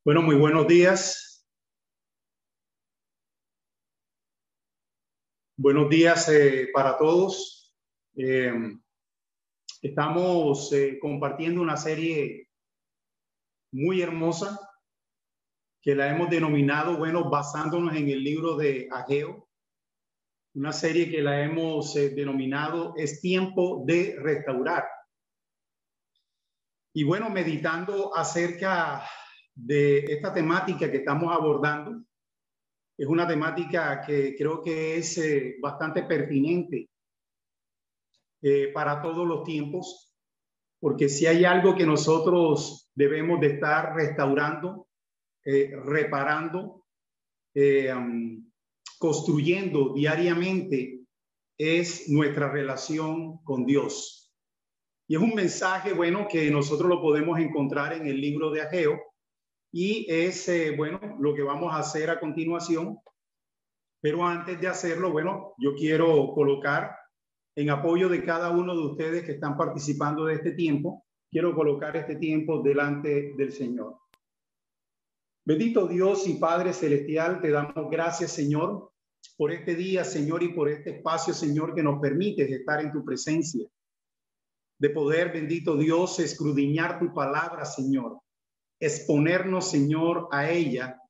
Bueno, muy buenos días. Buenos días para todos. Estamos compartiendo una serie muy hermosa que la hemos denominado, bueno, basándonos en el libro de Ageo. Una serie que la hemos denominado Es tiempo de restaurar. Y bueno, meditando acerca de esta temática que estamos abordando, es una temática que creo que es bastante pertinente para todos los tiempos, porque si hay algo que nosotros debemos de estar restaurando, reparando, construyendo diariamente, es nuestra relación con Dios. Y es un mensaje, bueno, que nosotros lo podemos encontrar en el libro de Ageo, y es, bueno, lo que vamos a hacer a continuación. Pero antes de hacerlo, bueno, yo quiero colocar en apoyo de cada uno de ustedes que están participando de este tiempo, quiero colocar este tiempo delante del Señor. Bendito Dios y Padre Celestial, te damos gracias, Señor, por este día, Señor, y por este espacio, Señor, que nos permite estar en tu presencia, de poder, bendito Dios, escudriñar tu palabra, Señor, exponernos, Señor, a ella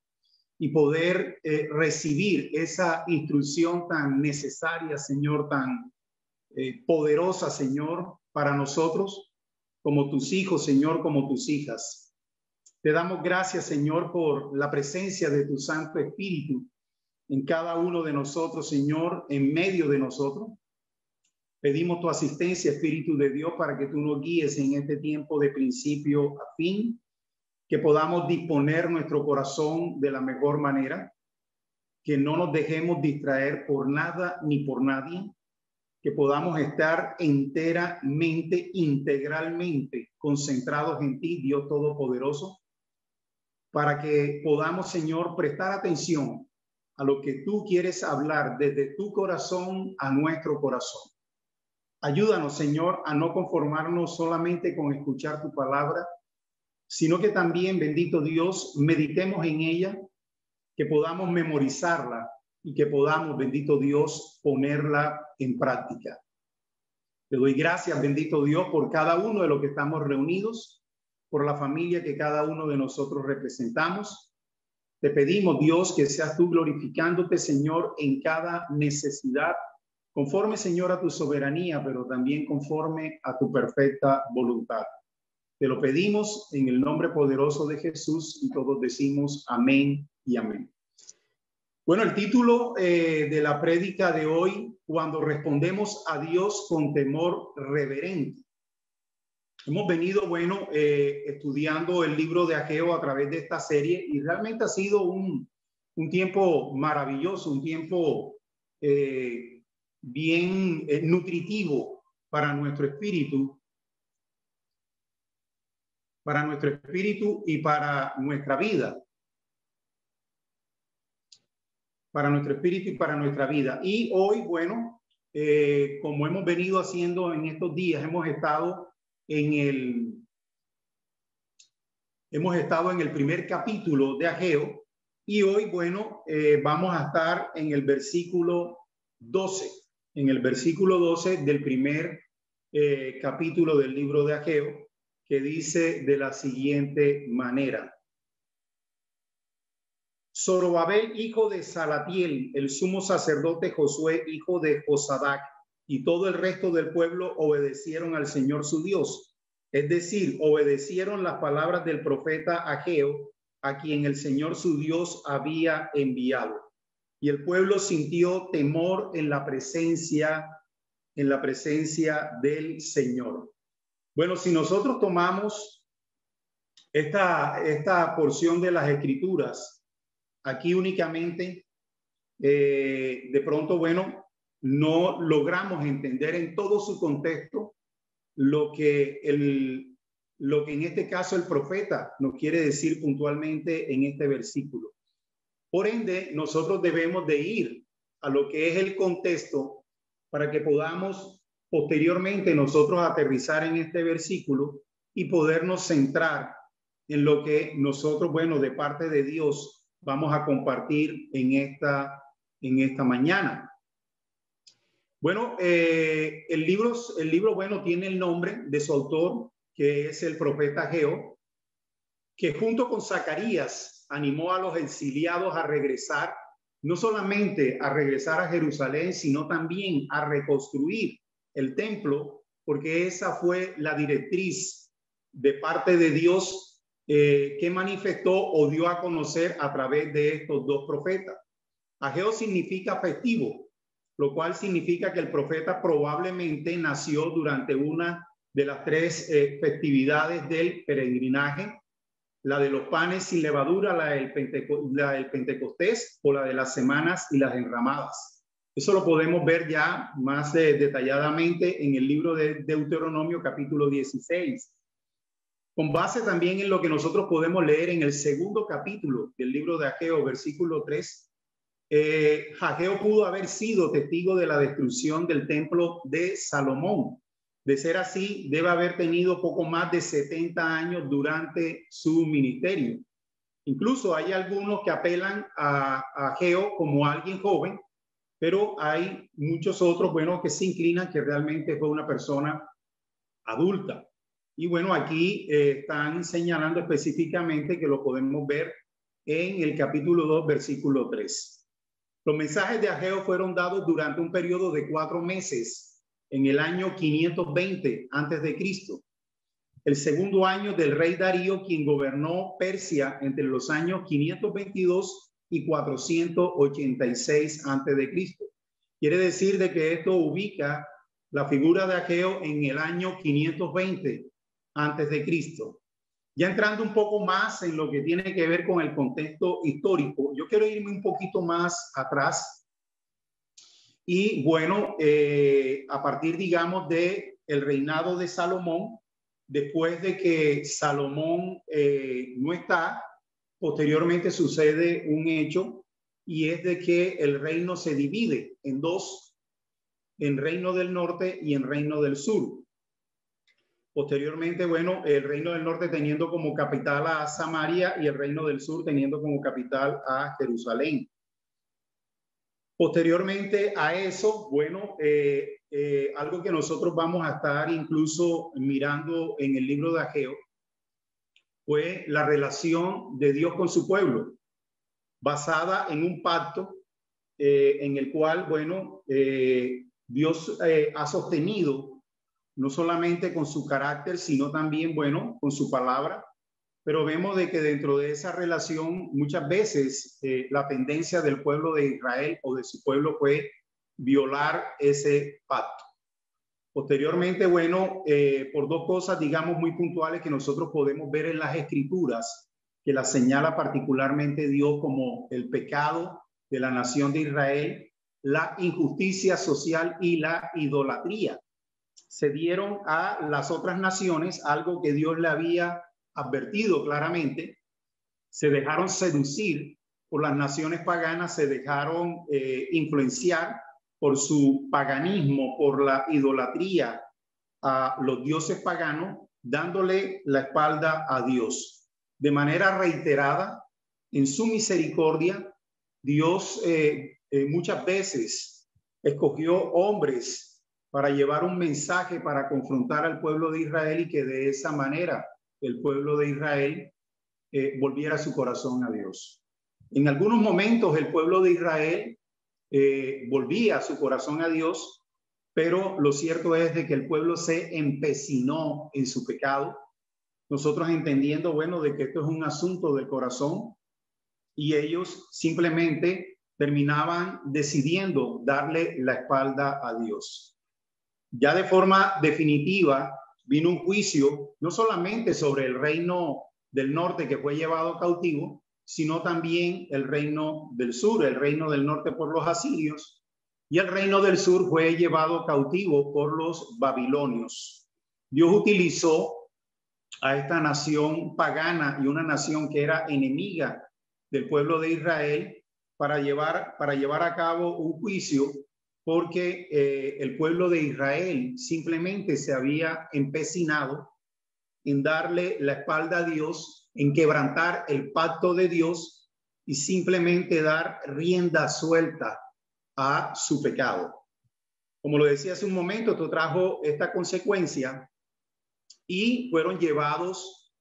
y poder recibir esa instrucción tan necesaria, Señor, tan poderosa, Señor, para nosotros, como tus hijos, Señor, como tus hijas. Te damos gracias, Señor, por la presencia de tu Santo Espíritu en cada uno de nosotros, Señor, en medio de nosotros. Pedimos tu asistencia, Espíritu de Dios, para que tú nos guíes en este tiempo de principio a fin, que podamos disponer nuestro corazón de la mejor manera, que no nos dejemos distraer por nada ni por nadie, que podamos estar enteramente, integralmente concentrados en ti, Dios Todopoderoso, para que podamos, Señor, prestar atención a lo que tú quieres hablar desde tu corazón a nuestro corazón. Ayúdanos, Señor, a no conformarnos solamente con escuchar tu palabra, sino que también, bendito Dios, meditemos en ella, que podamos memorizarla y que podamos, bendito Dios, ponerla en práctica. Te doy gracias, bendito Dios, por cada uno de los que estamos reunidos, por la familia que cada uno de nosotros representamos. Te pedimos, Dios, que seas tú glorificándote, Señor, en cada necesidad, conforme, Señor, a tu soberanía, pero también conforme a tu perfecta voluntad. Te lo pedimos en el nombre poderoso de Jesús y todos decimos amén y amén. Bueno, el título de la prédica de hoy, cuando respondemos a Dios con temor reverente. Hemos venido, bueno, estudiando el libro de Ageo a través de esta serie y realmente ha sido un tiempo maravilloso, un tiempo bien nutritivo para nuestro espíritu y para nuestra vida. Para nuestro espíritu y para nuestra vida. Y hoy, bueno, como hemos venido haciendo en estos días, hemos estado en el primer capítulo de Ageo y hoy, bueno, vamos a estar en el versículo 12, del primer capítulo del libro de Ageo, que dice de la siguiente manera: Zorobabel, hijo de Salatiel, el sumo sacerdote Josué, hijo de Josadac, y todo el resto del pueblo obedecieron al Señor su Dios. Es decir, obedecieron las palabras del profeta Ageo, a quien el Señor su Dios había enviado. Y el pueblo sintió temor en la presencia del Señor. Bueno, si nosotros tomamos esta porción de las Escrituras, aquí únicamente, de pronto, bueno, no logramos entender en todo su contexto lo que en este caso el profeta nos quiere decir puntualmente en este versículo. Por ende, nosotros debemos de ir a lo que es el contexto para que podamos posteriormente nosotros aterrizar en este versículo y podernos centrar en lo que nosotros, bueno, de parte de Dios, vamos a compartir en esta mañana. Bueno, el libro, bueno, tiene el nombre de su autor, que es el profeta Ageo, que junto con Zacarías animó a los exiliados a regresar, no solamente a regresar a Jerusalén, sino también a reconstruir el templo, porque esa fue la directriz de parte de Dios que manifestó o dio a conocer a través de estos dos profetas. Ageo significa festivo, lo cual significa que el profeta probablemente nació durante una de las tres festividades del peregrinaje, la de los panes sin levadura, la del Pentecostés o la de las semanas y las enramadas. Eso lo podemos ver ya más detalladamente en el libro de Deuteronomio capítulo 16. Con base también en lo que nosotros podemos leer en el segundo capítulo del libro de Ageo, versículo 3, Ageo pudo haber sido testigo de la destrucción del templo de Salomón. De ser así, debe haber tenido poco más de 70 años durante su ministerio. Incluso hay algunos que apelan a Ageo como alguien joven, pero hay muchos otros, bueno, que se inclinan que realmente fue una persona adulta. Y bueno, aquí están señalando específicamente que lo podemos ver en el capítulo 2, versículo 3. Los mensajes de Ageo fueron dados durante un periodo de 4 meses, en el año 520 antes de Cristo, el segundo año del rey Darío, quien gobernó Persia entre los años 522 y 486 antes de Cristo. Quiere decir de que esto ubica la figura de Ageo en el año 520 antes de Cristo. Ya entrando un poco más en lo que tiene que ver con el contexto histórico, yo quiero irme un poquito más atrás. Y bueno, a partir, digamos, de el reinado de Salomón, después de que Salomón no está, posteriormente sucede un hecho, y es de que el reino se divide en dos, en reino del norte y en reino del sur. Posteriormente, bueno, el reino del norte teniendo como capital a Samaria y el reino del sur teniendo como capital a Jerusalén. Posteriormente a eso, bueno, algo que nosotros vamos a estar incluso mirando en el libro de Ageo fue la relación de Dios con su pueblo, basada en un pacto en el cual, bueno, Dios ha sostenido no solamente con su carácter, sino también, bueno, con su palabra. Pero vemos de que dentro de esa relación muchas veces la tendencia del pueblo de Israel o de su pueblo fue violar ese pacto. Posteriormente, bueno, por dos cosas, digamos, muy puntuales que nosotros podemos ver en las Escrituras, que las señala particularmente Dios como el pecado de la nación de Israel, la injusticia social y la idolatría. Se dieron a las otras naciones algo que Dios le había advertido claramente, se dejaron seducir por las naciones paganas, se dejaron influenciar por su paganismo, por la idolatría a los dioses paganos, dándole la espalda a Dios. De manera reiterada, en su misericordia, Dios muchas veces escogió hombres para llevar un mensaje para confrontar al pueblo de Israel y que de esa manera el pueblo de Israel volviera su corazón a Dios. En algunos momentos el pueblo de Israel volvía su corazón a Dios, pero lo cierto es de que el pueblo se empecinó en su pecado. Nosotros entendiendo, bueno, de que esto es un asunto del corazón y ellos simplemente terminaban decidiendo darle la espalda a Dios. Ya de forma definitiva vino un juicio no solamente sobre el reino del norte que fue llevado cautivo, sino también el reino del sur, el reino del norte por los asirios, y el reino del sur fue llevado cautivo por los babilonios. Dios utilizó a esta nación pagana y una nación que era enemiga del pueblo de Israel para llevar a cabo un juicio, porque el pueblo de Israel simplemente se había empecinado en darle la espalda a Dios en quebrantar el pacto de Dios y simplemente dar rienda suelta a su pecado. Como lo decía hace un momento, esto trajo esta consecuencia y fueron llevados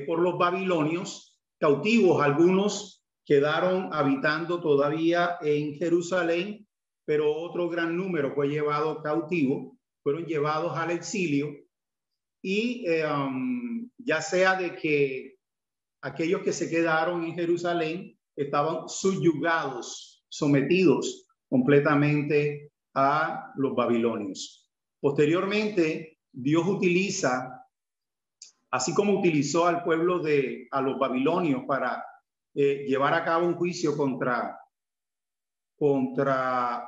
por los babilonios cautivos. Algunos quedaron habitando todavía en Jerusalén, pero otro gran número fue llevado cautivo, fueron llevados al exilio y ya sea de que aquellos que se quedaron en Jerusalén estaban subyugados, sometidos completamente a los babilonios. Posteriormente, Dios utiliza, así como utilizó al pueblo a los babilonios para llevar a cabo un juicio contra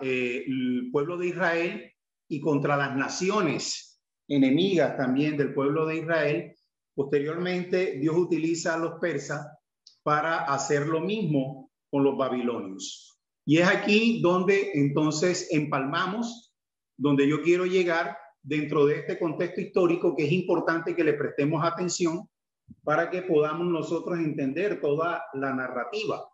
el pueblo de Israel y contra las naciones enemigas también del pueblo de Israel. Posteriormente, Dios utiliza a los persas para hacer lo mismo con los babilonios. Y es aquí donde entonces empalmamos, donde yo quiero llegar dentro de este contexto histórico, que es importante que le prestemos atención para que podamos nosotros entender toda la narrativa.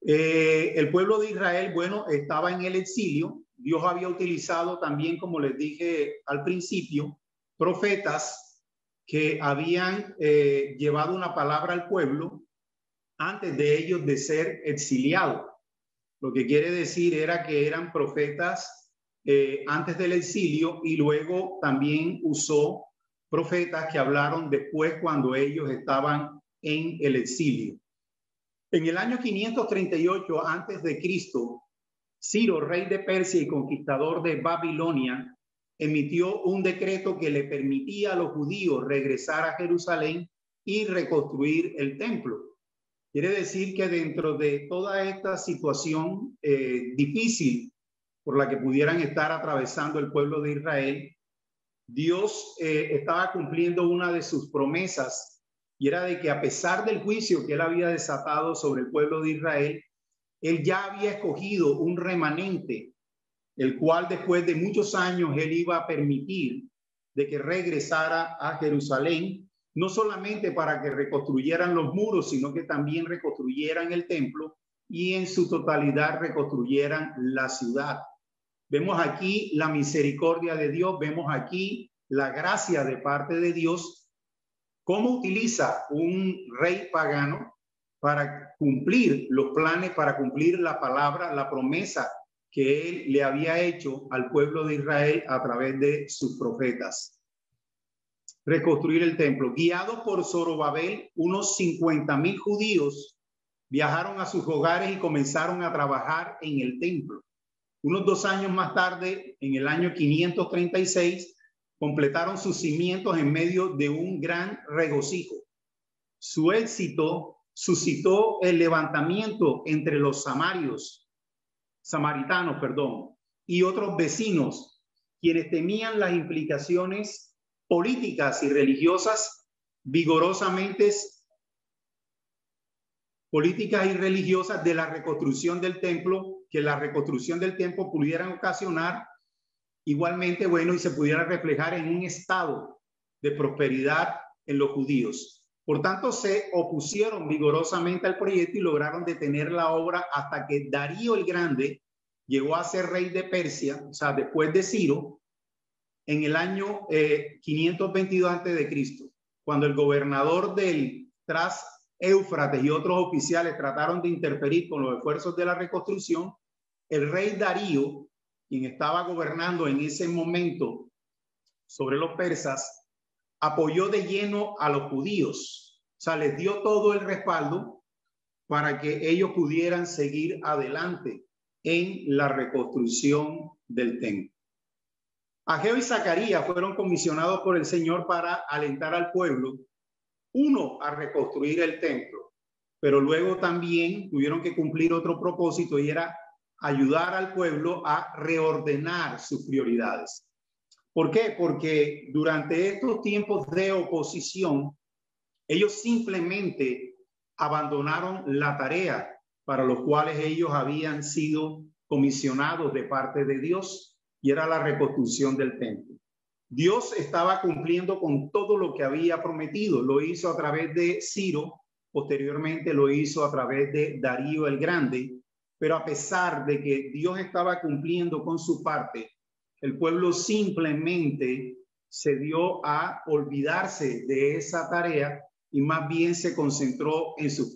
El pueblo de Israel, bueno, estaba en el exilio. Dios había utilizado también, como les dije al principio, profetas que habían llevado una palabra al pueblo antes de ellos de ser exiliados. Lo que quiere decir era que eran profetas antes del exilio, y luego también usó profetas que hablaron después cuando ellos estaban en el exilio. En el año 538 antes de Cristo, Ciro, rey de Persia y conquistador de Babilonia, emitió un decreto que le permitía a los judíos regresar a Jerusalén y reconstruir el templo. Quiere decir que dentro de toda esta situación difícil por la que pudieran estar atravesando el pueblo de Israel, Dios estaba cumpliendo una de sus promesas, y era de que a pesar del juicio que él había desatado sobre el pueblo de Israel, él ya había escogido un remanente, el cual después de muchos años él iba a permitir de que regresara a Jerusalén, no solamente para que reconstruyeran los muros, sino que también reconstruyeran el templo y en su totalidad reconstruyeran la ciudad. Vemos aquí la misericordia de Dios, vemos aquí la gracia de parte de Dios, cómo utiliza un rey pagano para cumplir los planes, para cumplir la palabra, la promesa que él le había hecho al pueblo de Israel a través de sus profetas. Reconstruir el templo. Guiados por Zorobabel, unos 50,000 judíos viajaron a sus hogares y comenzaron a trabajar en el templo. Unos 2 años más tarde, en el año 536, completaron sus cimientos en medio de un gran regocijo. Su éxito suscitó el levantamiento entre los samaritanos, y otros vecinos, quienes temían las implicaciones políticas y religiosas de la reconstrucción del templo, que la reconstrucción del templo pudieran ocasionar igualmente, y se pudiera reflejar en un estado de prosperidad en los judíos. Por tanto, se opusieron vigorosamente al proyecto y lograron detener la obra hasta que Darío el Grande llegó a ser rey de Persia, o sea, después de Ciro, en el año 522 a.C., cuando el gobernador del tras Éufrates y otros oficiales trataron de interferir con los esfuerzos de la reconstrucción, el rey Darío, quien estaba gobernando en ese momento sobre los persas, apoyó de lleno a los judíos. O sea, les dio todo el respaldo para que ellos pudieran seguir adelante en la reconstrucción del templo. Ageo y Zacarías fueron comisionados por el Señor para alentar al pueblo, uno, a reconstruir el templo, pero luego también tuvieron que cumplir otro propósito, y era ayudar al pueblo a reordenar sus prioridades. ¿Por qué? Porque durante estos tiempos de oposición, ellos simplemente abandonaron la tarea para los cuales ellos habían sido comisionados de parte de Dios, y era la reconstrucción del templo. Dios estaba cumpliendo con todo lo que había prometido. Lo hizo a través de Ciro, posteriormente lo hizo a través de Darío el Grande, pero a pesar de que Dios estaba cumpliendo con su parte, el pueblo simplemente se dio a olvidarse de esa tarea y más bien se concentró en sus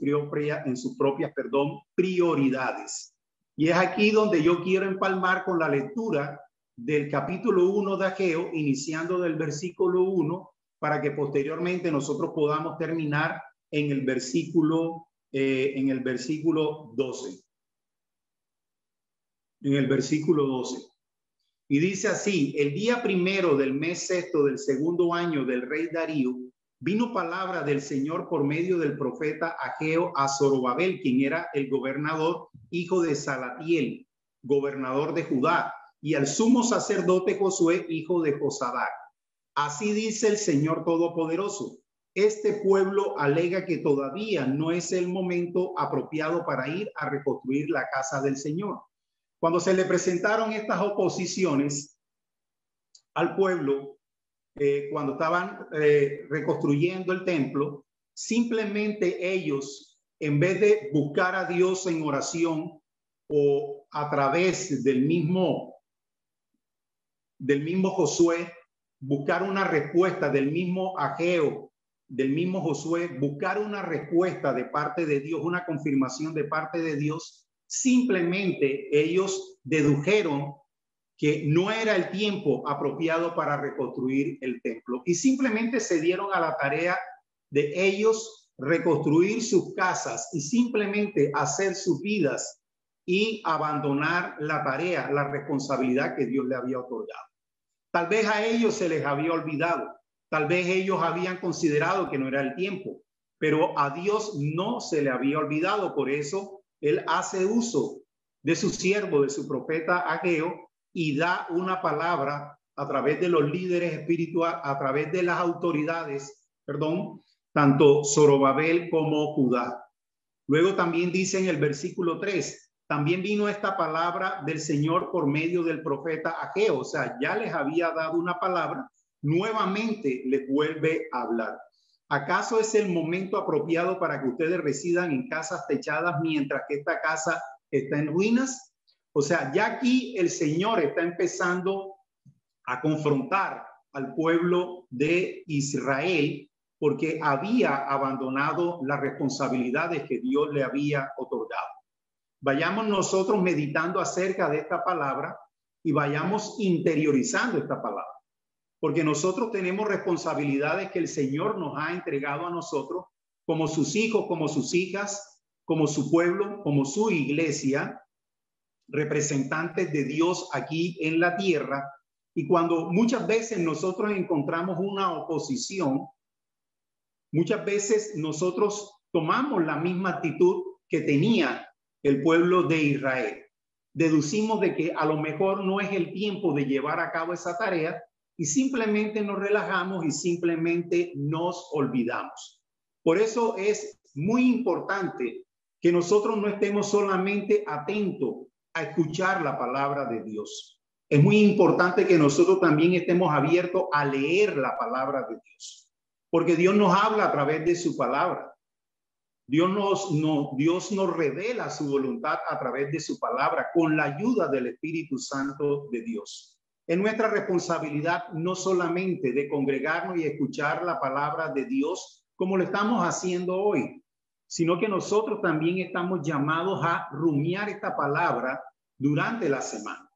propias prioridades. Y es aquí donde yo quiero empalmar con la lectura del capítulo 1 de Ageo, iniciando del versículo 1, para que posteriormente nosotros podamos terminar en el versículo 12. En el versículo 12. Y dice así: el día primero del mes sexto del segundo año del rey Darío, vino palabra del Señor por medio del profeta Ageo a Zorobabel, quien era el gobernador, hijo de Salatiel, gobernador de Judá, y al sumo sacerdote Josué, hijo de Josadac. Así dice el Señor Todopoderoso: este pueblo alega que todavía no es el momento apropiado para ir a reconstruir la casa del Señor. Cuando se le presentaron estas oposiciones al pueblo, cuando estaban reconstruyendo el templo, simplemente ellos, en vez de buscar a Dios en oración o a través del mismo Josué, buscar una respuesta del mismo Ageo, del mismo Josué, buscar una respuesta de parte de Dios, una confirmación de parte de Dios, simplemente ellos dedujeron que no era el tiempo apropiado para reconstruir el templo y simplemente se dieron a la tarea de ellos reconstruir sus casas y simplemente hacer sus vidas y abandonar la tarea, la responsabilidad que Dios le había otorgado. Tal vez a ellos se les había olvidado, tal vez ellos habían considerado que no era el tiempo, pero a Dios no se le había olvidado. Por eso Él hace uso de su siervo, de su profeta Ageo, y da una palabra a través de los líderes espirituales, a través de las autoridades, tanto Zorobabel como Judá. Luego también dice en el versículo 3, también vino esta palabra del Señor por medio del profeta Ageo. O sea, ya les había dado una palabra, nuevamente les vuelve a hablar. ¿Acaso es el momento apropiado para que ustedes residan en casas techadas mientras que esta casa está en ruinas? O sea, ya aquí el Señor está empezando a confrontar al pueblo de Israel porque había abandonado las responsabilidades que Dios le había otorgado. Vayamos nosotros meditando acerca de esta palabra y vayamos interiorizando esta palabra, porque nosotros tenemos responsabilidades que el Señor nos ha entregado a nosotros como sus hijos, como sus hijas, como su pueblo, como su iglesia, representantes de Dios aquí en la tierra. Y cuando muchas veces nosotros encontramos una oposición, muchas veces nosotros tomamos la misma actitud que tenía el pueblo de Israel. Deducimos de que a lo mejor no es el tiempo de llevar a cabo esa tarea y simplemente nos relajamos y simplemente nos olvidamos. Por eso es muy importante que nosotros no estemos solamente atentos a escuchar la palabra de Dios. Es muy importante que nosotros también estemos abiertos a leer la palabra de Dios, porque Dios nos habla a través de su palabra. Dios nos revela su voluntad a través de su palabra con la ayuda del Espíritu Santo de Dios. Es nuestra responsabilidad no solamente de congregarnos y escuchar la palabra de Dios como lo estamos haciendo hoy, sino que nosotros también estamos llamados a rumiar esta palabra durante la semana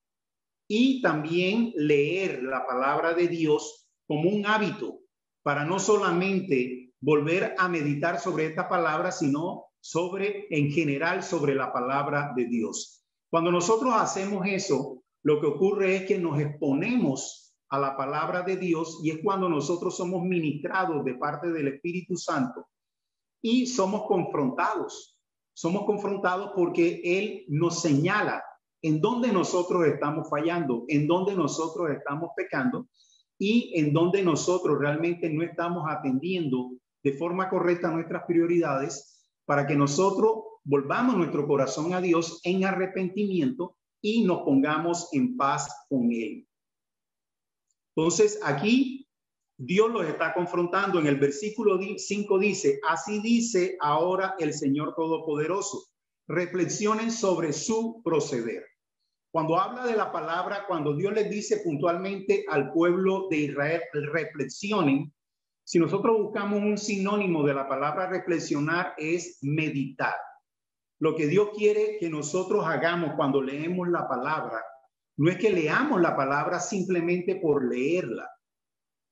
y también leer la palabra de Dios como un hábito para no solamente volver a meditar sobre esta palabra, sino en general sobre la palabra de Dios. Cuando nosotros hacemos eso, lo que ocurre es que nos exponemos a la palabra de Dios y es cuando nosotros somos ministrados de parte del Espíritu Santo y somos confrontados. Somos confrontados porque Él nos señala en dónde nosotros estamos fallando, en dónde nosotros estamos pecando y en dónde nosotros realmente no estamos atendiendo de forma correcta nuestras prioridades para que nosotros volvamos nuestro corazón a Dios en arrepentimiento y nos pongamos en paz con Él. Entonces aquí Dios los está confrontando. En el versículo 5 dice, así dice ahora el Señor Todopoderoso, reflexionen sobre su proceder. Cuando habla de la palabra, cuando Dios les dice puntualmente al pueblo de Israel, reflexionen, si nosotros buscamos un sinónimo de la palabra reflexionar es meditar. Lo que Dios quiere que nosotros hagamos cuando leemos la palabra, no es que leamos la palabra simplemente por leerla.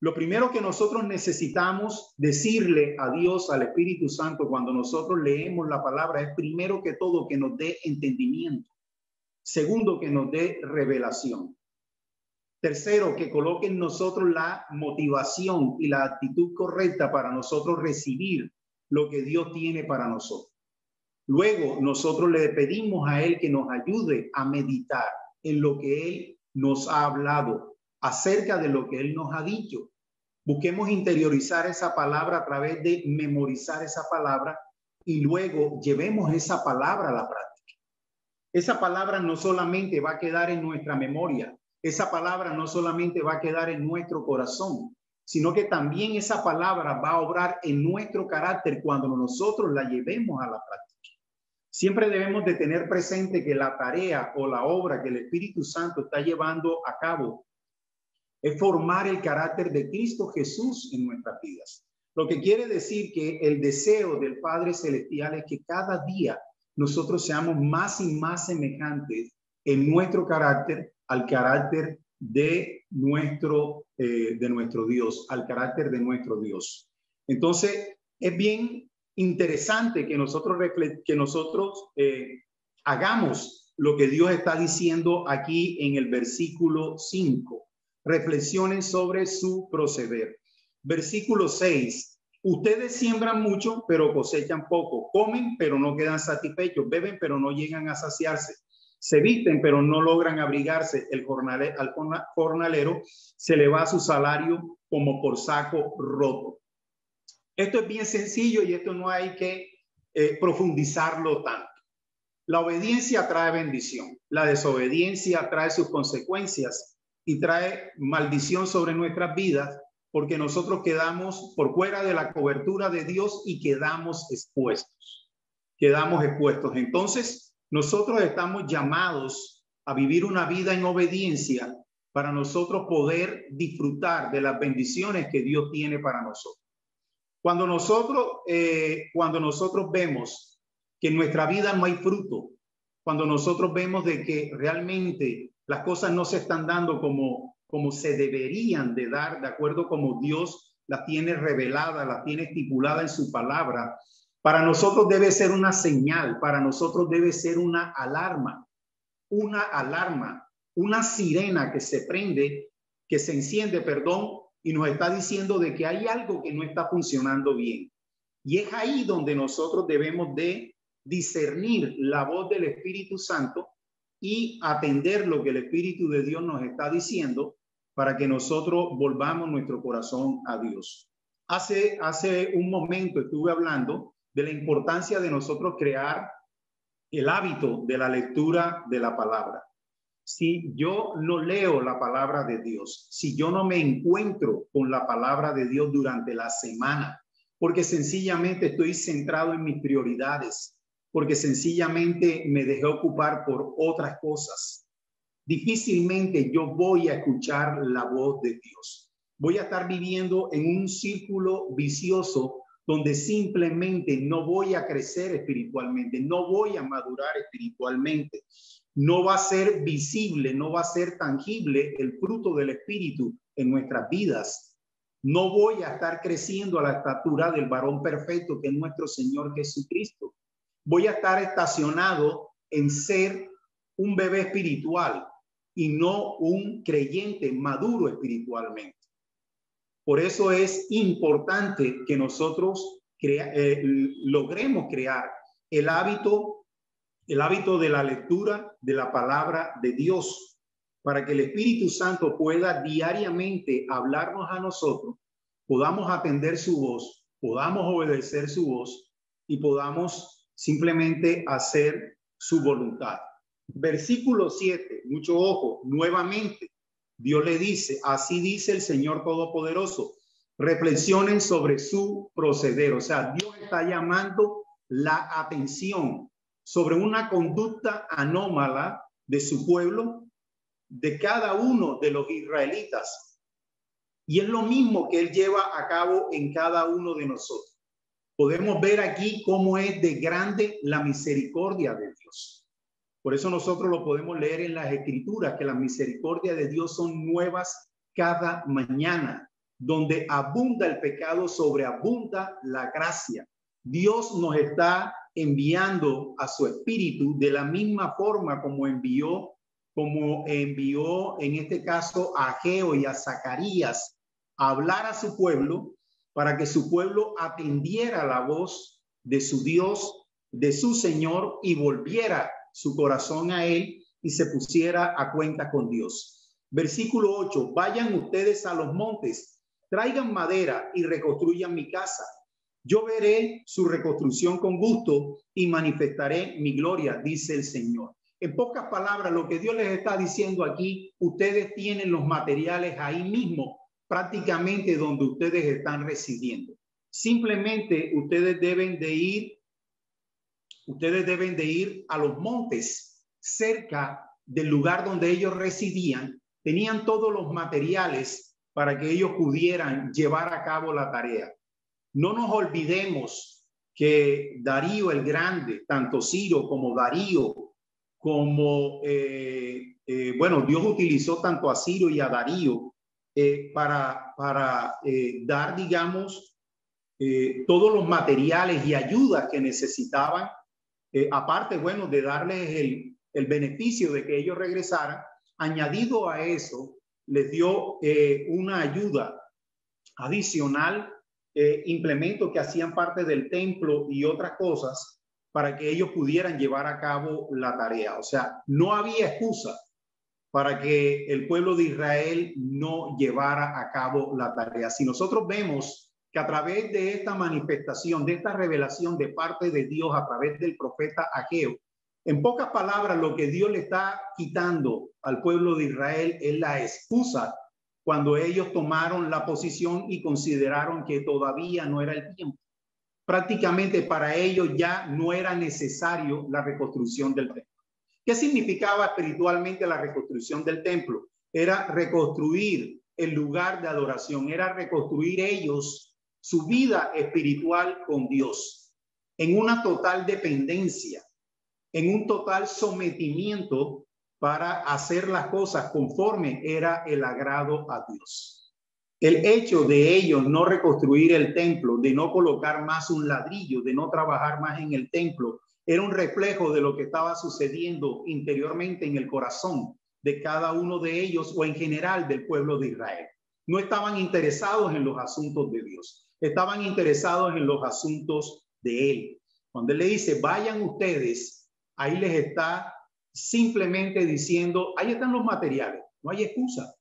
Lo primero que nosotros necesitamos decirle a Dios, al Espíritu Santo, cuando nosotros leemos la palabra, es primero que todo que nos dé entendimiento. Segundo, que nos dé revelación. Tercero, que coloque en nosotros la motivación y la actitud correcta para nosotros recibir lo que Dios tiene para nosotros. Luego, nosotros le pedimos a Él que nos ayude a meditar en lo que Él nos ha hablado, acerca de lo que Él nos ha dicho. Busquemos interiorizar esa palabra a través de memorizar esa palabra y luego llevemos esa palabra a la práctica. Esa palabra no solamente va a quedar en nuestra memoria, esa palabra no solamente va a quedar en nuestro corazón, sino que también esa palabra va a obrar en nuestro carácter cuando nosotros la llevemos a la práctica. Siempre debemos de tener presente que la tarea o la obra que el Espíritu Santo está llevando a cabo es formar el carácter de Cristo Jesús en nuestras vidas. Lo que quiere decir que el deseo del Padre Celestial es que cada día nosotros seamos más y más semejantes en nuestro carácter al carácter de nuestro Dios, al carácter de nuestro Dios. Entonces, es bien interesante que nosotros hagamos lo que Dios está diciendo aquí en el versículo 5. Reflexionen sobre su proceder. Versículo 6. Ustedes siembran mucho, pero cosechan poco. Comen, pero no quedan satisfechos. Beben, pero no llegan a saciarse. Se visten, pero no logran abrigarse. Al jornalero se le va su salario como por saco roto. Esto es bien sencillo y esto no hay que profundizarlo tanto. La obediencia trae bendición. La desobediencia trae sus consecuencias y trae maldición sobre nuestras vidas, porque nosotros quedamos por fuera de la cobertura de Dios y quedamos expuestos. Entonces, nosotros estamos llamados a vivir una vida en obediencia para nosotros poder disfrutar de las bendiciones que Dios tiene para nosotros. Cuando nosotros vemos que en nuestra vida no hay fruto, cuando nosotros vemos de que realmente las cosas no se están dando como se deberían de dar, de acuerdo como Dios las tiene reveladas, las tiene estipuladas en su palabra, para nosotros debe ser una señal, para nosotros debe ser una alarma, una sirena que se enciende, y nos está diciendo de que hay algo que no está funcionando bien. Y es ahí donde nosotros debemos de discernir la voz del Espíritu Santo y atender lo que el Espíritu de Dios nos está diciendo para que nosotros volvamos nuestro corazón a Dios. Hace un momento estuve hablando de la importancia de nosotros crear el hábito de la lectura de la palabra. Si yo no leo la palabra de Dios, si yo no me encuentro con la palabra de Dios durante la semana, porque sencillamente estoy centrado en mis prioridades, porque sencillamente me dejé ocupar por otras cosas, difícilmente yo voy a escuchar la voz de Dios. Voy a estar viviendo en un círculo vicioso donde simplemente no voy a crecer espiritualmente, no voy a madurar espiritualmente. No va a ser visible, no va a ser tangible el fruto del Espíritu en nuestras vidas. No voy a estar creciendo a la estatura del varón perfecto que es nuestro Señor Jesucristo. Voy a estar estacionado en ser un bebé espiritual y no un creyente maduro espiritualmente. Por eso es importante que nosotros logremos crear el hábito de la lectura de la palabra de Dios, para que el Espíritu Santo pueda diariamente hablarnos a nosotros, podamos atender su voz, podamos obedecer su voz y podamos simplemente hacer su voluntad. Versículo 7, mucho ojo, nuevamente, Dios le dice, así dice el Señor Todopoderoso, reflexionen sobre su proceder. O sea, Dios está llamando la atención sobre una conducta anómala de su pueblo, de cada uno de los israelitas. Y es lo mismo que él lleva a cabo en cada uno de nosotros. Podemos ver aquí cómo es de grande la misericordia de Dios. Por eso nosotros lo podemos leer en las Escrituras, que las misericordias de Dios son nuevas cada mañana. Donde abunda el pecado, sobreabunda la gracia. Dios nos está enviando a su Espíritu de la misma forma como envió en este caso a Ageo y a Zacarías a hablar a su pueblo, para que su pueblo atendiera la voz de su Dios, de su Señor, y volviera su corazón a él y se pusiera a cuenta con Dios. Versículo 8, vayan ustedes a los montes, traigan madera y reconstruyan mi casa. Yo veré su reconstrucción con gusto y manifestaré mi gloria, dice el Señor. En pocas palabras, lo que Dios les está diciendo aquí, ustedes tienen los materiales ahí mismo, prácticamente donde ustedes están residiendo. Simplemente ustedes deben de ir a los montes cerca del lugar donde ellos residían. Tenían todos los materiales para que ellos pudieran llevar a cabo la tarea. No nos olvidemos que Darío el Grande, tanto Ciro como Darío, como Dios utilizó tanto a Ciro y a Darío para dar, digamos, todos los materiales y ayudas que necesitaban, aparte, de darles el beneficio de que ellos regresaran. Añadido a eso, les dio una ayuda adicional, implementos que hacían parte del templo y otras cosas para que ellos pudieran llevar a cabo la tarea. O sea, no había excusa para que el pueblo de Israel no llevara a cabo la tarea. Si nosotros vemos que a través de esta manifestación, de esta revelación de parte de Dios a través del profeta Ageo, en pocas palabras, lo que Dios le está quitando al pueblo de Israel es la excusa cuando ellos tomaron la posición y consideraron que todavía no era el tiempo. Prácticamente para ellos ya no era necesario la reconstrucción del templo. ¿Qué significaba espiritualmente la reconstrucción del templo? Era reconstruir el lugar de adoración, era reconstruir ellos su vida espiritual con Dios, en una total dependencia, en un total sometimiento para hacer las cosas conforme era el agrado a Dios. El hecho de ellos no reconstruir el templo, de no colocar más un ladrillo, de no trabajar más en el templo, era un reflejo de lo que estaba sucediendo interiormente en el corazón de cada uno de ellos o en general del pueblo de Israel. No estaban interesados en los asuntos de Dios, estaban interesados en los asuntos de él. Cuando él le dice, vayan ustedes, ahí les está simplemente diciendo, ahí están los materiales, no hay excusa.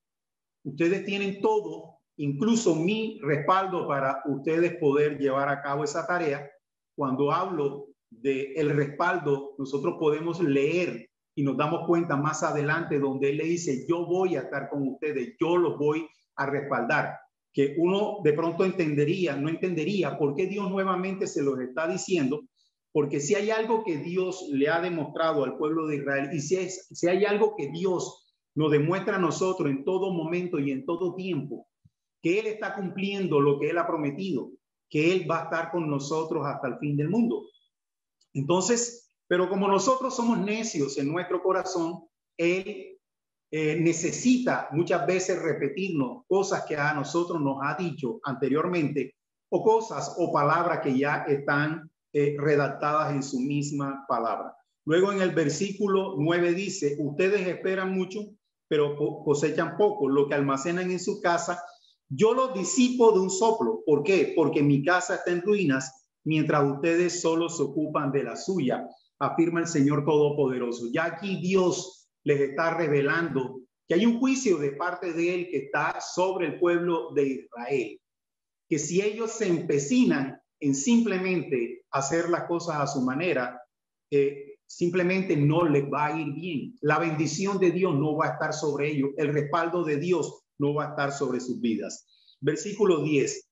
Ustedes tienen todo, incluso mi respaldo para ustedes poder llevar a cabo esa tarea. Cuando hablo del respaldo, nosotros podemos leer y nos damos cuenta más adelante donde él le dice, yo voy a estar con ustedes, yo los voy a respaldar. Que uno de pronto no entendería por qué Dios nuevamente se los está diciendo, porque si hay algo que Dios le ha demostrado al pueblo de Israel y si hay algo que Dios nos demuestra a nosotros en todo momento y en todo tiempo, que Él está cumpliendo lo que Él ha prometido, que Él va a estar con nosotros hasta el fin del mundo. Entonces, pero como nosotros somos necios en nuestro corazón, Él necesita muchas veces repetirnos cosas que a nosotros nos ha dicho anteriormente, o cosas o palabras que ya están redactadas en su misma palabra. Luego en el versículo 9 dice, ustedes esperan mucho, pero cosechan poco. Lo que almacenan en su casa, yo los disipo de un soplo. ¿Por qué? Porque mi casa está en ruinas, mientras ustedes solo se ocupan de la suya, afirma el Señor Todopoderoso. Ya aquí Dios les está revelando que hay un juicio de parte de Él que está sobre el pueblo de Israel, que si ellos se empecinan en simplemente hacer las cosas a su manera, simplemente no les va a ir bien. La bendición de Dios no va a estar sobre ellos. El respaldo de Dios no va a estar sobre sus vidas. Versículo 10.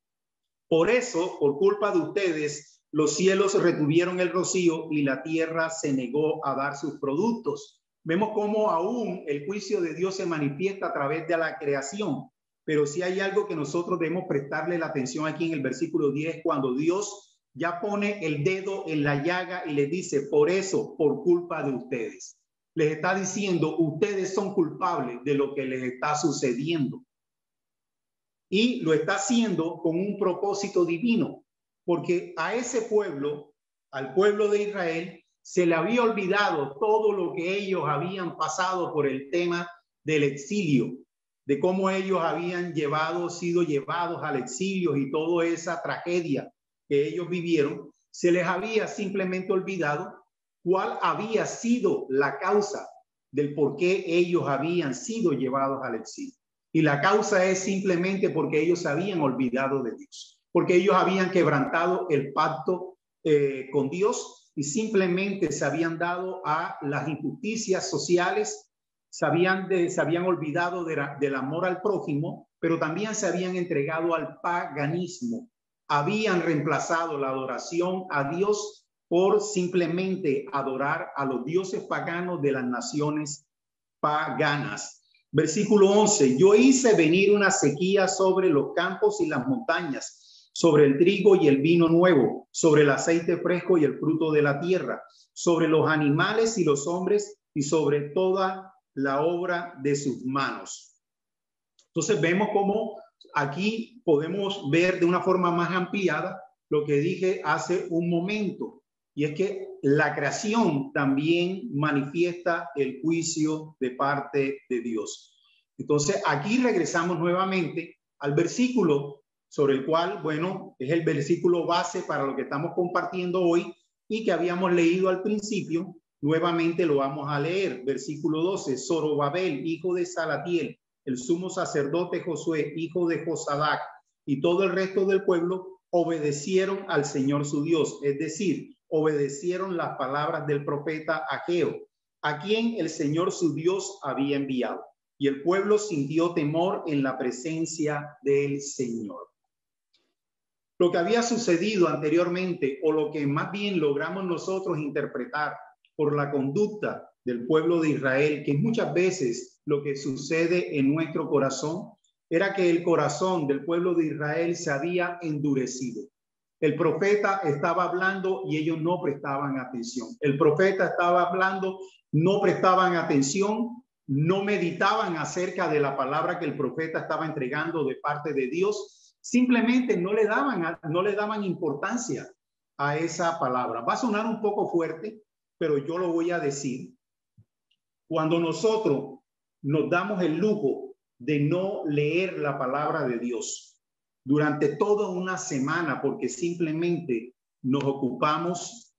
Por eso, por culpa de ustedes, los cielos retuvieron el rocío y la tierra se negó a dar sus productos. Vemos cómo aún el juicio de Dios se manifiesta a través de la creación. Pero si hay algo que nosotros debemos prestarle la atención aquí en el versículo 10, cuando Dios ya pone el dedo en la llaga y les dice, por eso, por culpa de ustedes. Les está diciendo, ustedes son culpables de lo que les está sucediendo. Y lo está haciendo con un propósito divino, porque a ese pueblo, al pueblo de Israel, se le había olvidado todo lo que ellos habían pasado por el tema del exilio, de cómo ellos habían sido llevados al exilio y toda esa tragedia que ellos vivieron. Se les había simplemente olvidado cuál había sido la causa del por qué ellos habían sido llevados al exilio. Y la causa es simplemente porque ellos se habían olvidado de Dios, porque ellos habían quebrantado el pacto con Dios y simplemente se habían dado a las injusticias sociales, se habían olvidado del amor al prójimo, pero también se habían entregado al paganismo. Habían reemplazado la adoración a Dios por simplemente adorar a los dioses paganos de las naciones paganas. Versículo 11, yo hice venir una sequía sobre los campos y las montañas, sobre el trigo y el vino nuevo, sobre el aceite fresco y el fruto de la tierra, sobre los animales y los hombres y sobre toda la obra de sus manos. Entonces vemos cómo aquí podemos ver de una forma más ampliada lo que dije hace un momento. Y es que la creación también manifiesta el juicio de parte de Dios. Entonces, aquí regresamos nuevamente al versículo sobre el cual, bueno, es el versículo base para lo que estamos compartiendo hoy y que habíamos leído al principio. Nuevamente lo vamos a leer. Versículo 12, Zorobabel, hijo de Salatiel, el sumo sacerdote Josué, hijo de Josadac, y todo el resto del pueblo obedecieron al Señor su Dios, es decir, obedecieron las palabras del profeta Ageo, a quien el Señor su Dios había enviado. Y el pueblo sintió temor en la presencia del Señor. Lo que había sucedido anteriormente, o lo que más bien logramos nosotros interpretar por la conducta del pueblo de Israel, que muchas veces lo que sucede en nuestro corazón, era que el corazón del pueblo de Israel se había endurecido. El profeta estaba hablando y ellos no prestaban atención. El profeta estaba hablando, no prestaban atención, no meditaban acerca de la palabra que el profeta estaba entregando de parte de Dios. Simplemente no le daban importancia a esa palabra. Va a sonar un poco fuerte, pero yo lo voy a decir. Cuando nosotros nos damos el lujo de no leer la palabra de Dios durante toda una semana, porque simplemente nos ocupamos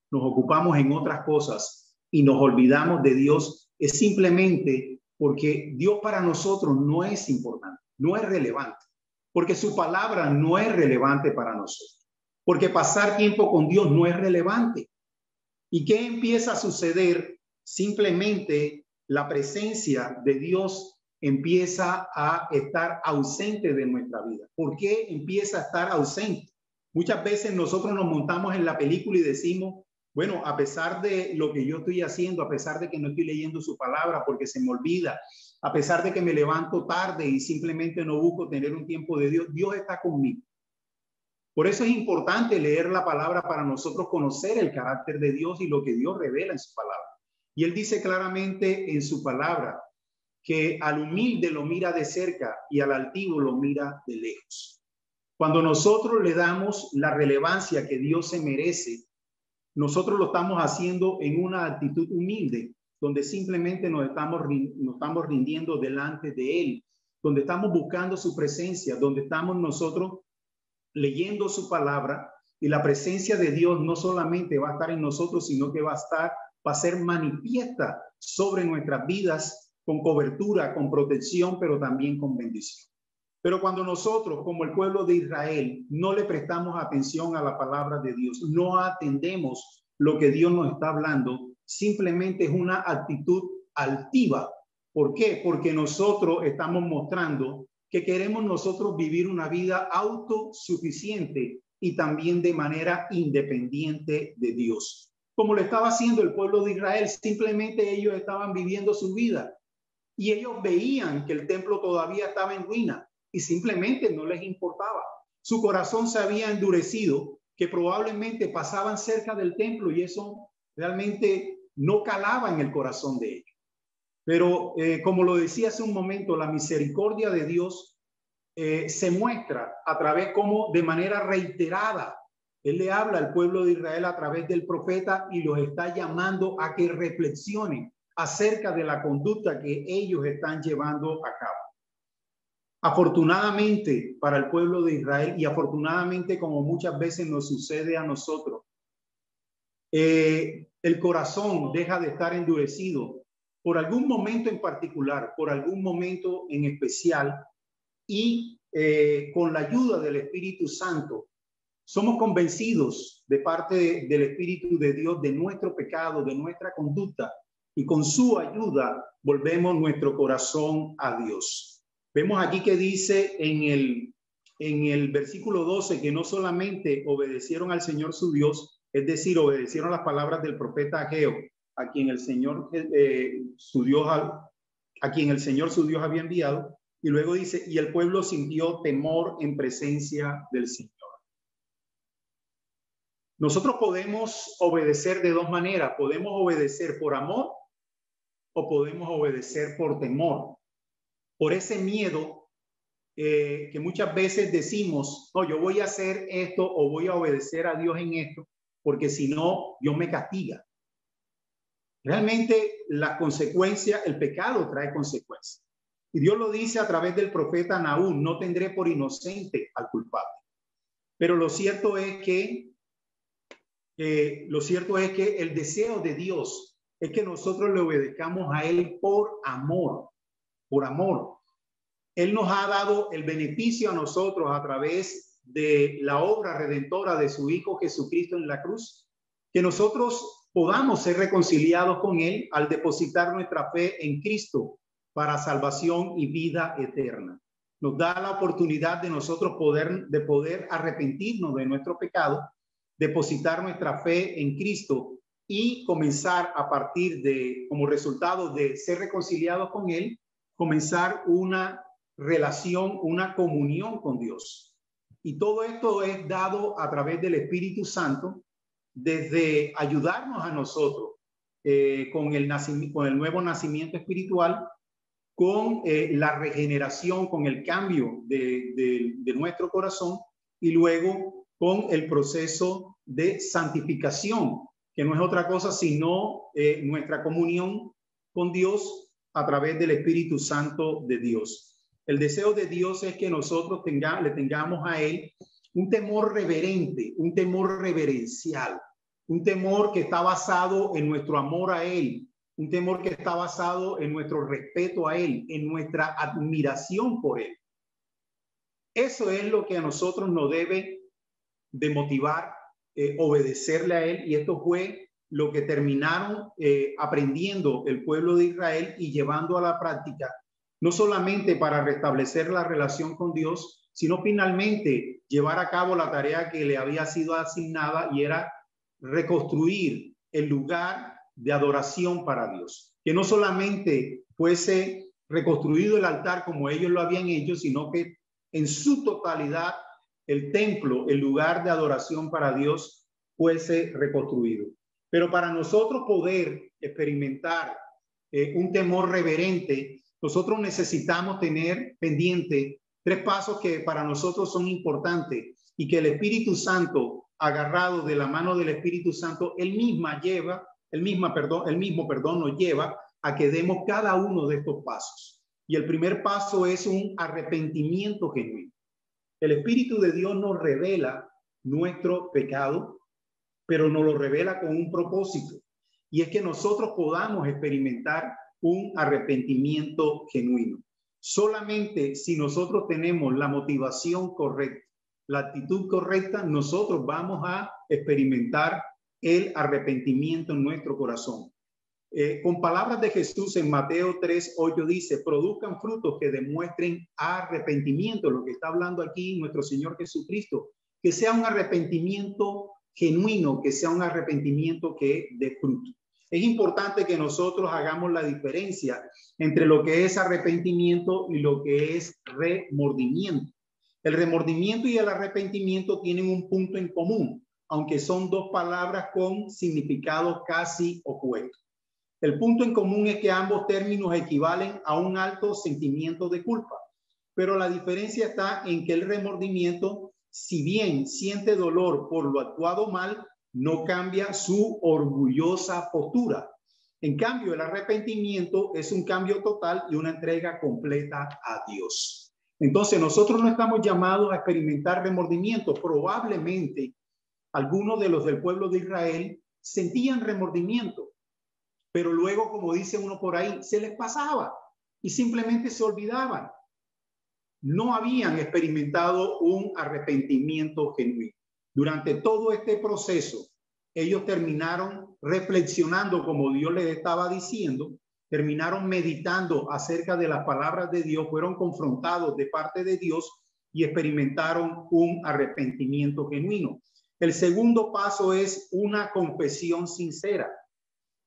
en otras cosas y nos olvidamos de Dios, es simplemente porque Dios para nosotros no es importante, no es relevante, porque su palabra no es relevante para nosotros, porque pasar tiempo con Dios no es relevante. ¿Y qué empieza a suceder? Simplemente la presencia de Dios empieza a estar ausente de nuestra vida. ¿Por qué empieza a estar ausente? Muchas veces nosotros nos montamos en la película y decimos, bueno, a pesar de lo que yo estoy haciendo, a pesar de que no estoy leyendo su palabra porque se me olvida, a pesar de que me levanto tarde y simplemente no busco tener un tiempo de Dios, Dios está conmigo. Por eso es importante leer la palabra para nosotros conocer el carácter de Dios y lo que Dios revela en su palabra. Y él dice claramente en su palabra que al humilde lo mira de cerca y al altivo lo mira de lejos. Cuando nosotros le damos la relevancia que Dios se merece, nosotros lo estamos haciendo en una actitud humilde, donde simplemente nos estamos rindiendo delante de Él, donde estamos buscando su presencia, donde estamos nosotros leyendo su palabra, y la presencia de Dios no solamente va a estar en nosotros, sino que va a ser manifiesta sobre nuestras vidas, con cobertura, con protección, pero también con bendición. Pero cuando nosotros, como el pueblo de Israel, no le prestamos atención a la palabra de Dios, no atendemos lo que Dios nos está hablando, simplemente es una actitud altiva. ¿Por qué? Porque nosotros estamos mostrando que queremos nosotros vivir una vida autosuficiente y también de manera independiente de Dios. Como lo estaba haciendo el pueblo de Israel, simplemente ellos estaban viviendo su vida y ellos veían que el templo todavía estaba en ruina y simplemente no les importaba. Su corazón se había endurecido, que probablemente pasaban cerca del templo y eso realmente no calaba en el corazón de ellos. Pero como lo decía hace un momento, la misericordia de Dios se muestra a través como de manera reiterada. Él le habla al pueblo de Israel a través del profeta y los está llamando a que reflexionen acerca de la conducta que ellos están llevando a cabo. Afortunadamente para el pueblo de Israel y afortunadamente como muchas veces nos sucede a nosotros, el corazón deja de estar endurecido por algún momento en particular, por algún momento en especial y con la ayuda del Espíritu Santo somos convencidos de parte del Espíritu de Dios de nuestro pecado, de nuestra conducta y con su ayuda volvemos nuestro corazón a Dios. Vemos aquí que dice en el versículo 12 que no solamente obedecieron al Señor su Dios, es decir, obedecieron las palabras del profeta Ageo, a quien el Señor su Dios había enviado, y luego dice, y el pueblo sintió temor en presencia del Señor. Nosotros podemos obedecer de dos maneras, podemos obedecer por amor o podemos obedecer por temor, por ese miedo que muchas veces decimos, no, yo voy a hacer esto o voy a obedecer a Dios en esto, porque si no, Dios me castiga. Realmente las consecuencias, el pecado trae consecuencias. Y Dios lo dice a través del profeta Nahum, no tendré por inocente al culpable. Pero lo cierto es que el deseo de Dios es que nosotros le obedezcamos a Él por amor, por amor. Él nos ha dado el beneficio a nosotros a través de la obra redentora de su Hijo Jesucristo en la cruz, que nosotros podamos ser reconciliados con Él al depositar nuestra fe en Cristo para salvación y vida eterna. Nos da la oportunidad de nosotros poder arrepentirnos de nuestro pecado, depositar nuestra fe en Cristo y comenzar a partir de, como resultado de ser reconciliados con Él, comenzar una relación, una comunión con Dios. Y todo esto es dado a través del Espíritu Santo, desde ayudarnos a nosotros con el nuevo nacimiento espiritual, con la regeneración, con el cambio de nuestro corazón y luego con el proceso de santificación, que no es otra cosa sino nuestra comunión con Dios a través del Espíritu Santo de Dios. El deseo de Dios es que nosotros le tengamos a Él un temor reverente, un temor reverencial, un temor que está basado en nuestro amor a Él, un temor que está basado en nuestro respeto a Él, en nuestra admiración por Él. Eso es lo que a nosotros nos debe de motivar, obedecerle a Él, y esto fue lo que terminaron aprendiendo el pueblo de Israel y llevando a la práctica, no solamente para restablecer la relación con Dios, sino finalmente llevar a cabo la tarea que le había sido asignada y era reconstruir el lugar de adoración para Dios. Que no solamente fuese reconstruido el altar como ellos lo habían hecho, sino que en su totalidad el templo, el lugar de adoración para Dios, fuese reconstruido. Pero para nosotros poder experimentar un temor reverente, nosotros necesitamos tener pendiente 3 pasos que para nosotros son importantes y que el Espíritu Santo, agarrado de la mano del Espíritu Santo, él mismo nos lleva a que demos cada uno de estos pasos. Y el primer paso es un arrepentimiento genuino. El Espíritu de Dios nos revela nuestro pecado, pero nos lo revela con un propósito, y es que nosotros podamos experimentar un arrepentimiento genuino. Solamente si nosotros tenemos la motivación correcta, la actitud correcta, nosotros vamos a experimentar el arrepentimiento en nuestro corazón. Con palabras de Jesús en Mateo 3:8 dice, produzcan frutos que demuestren arrepentimiento, lo que está hablando aquí nuestro Señor Jesucristo, que sea un arrepentimiento genuino, que sea un arrepentimiento que dé fruto. Es importante que nosotros hagamos la diferencia entre lo que es arrepentimiento y lo que es remordimiento. El remordimiento y el arrepentimiento tienen un punto en común, aunque son dos palabras con significados casi opuestos. El punto en común es que ambos términos equivalen a un alto sentimiento de culpa, pero la diferencia está en que el remordimiento, si bien siente dolor por lo actuado mal, no cambia su orgullosa postura. En cambio, el arrepentimiento es un cambio total y una entrega completa a Dios. Entonces, nosotros no estamos llamados a experimentar remordimiento. Probablemente algunos de los del pueblo de Israel sentían remordimiento, pero luego, como dice uno por ahí, se les pasaba y simplemente se olvidaban. No habían experimentado un arrepentimiento genuino. Durante todo este proceso, ellos terminaron reflexionando como Dios les estaba diciendo, terminaron meditando acerca de las palabras de Dios, fueron confrontados de parte de Dios y experimentaron un arrepentimiento genuino. El segundo paso es una confesión sincera.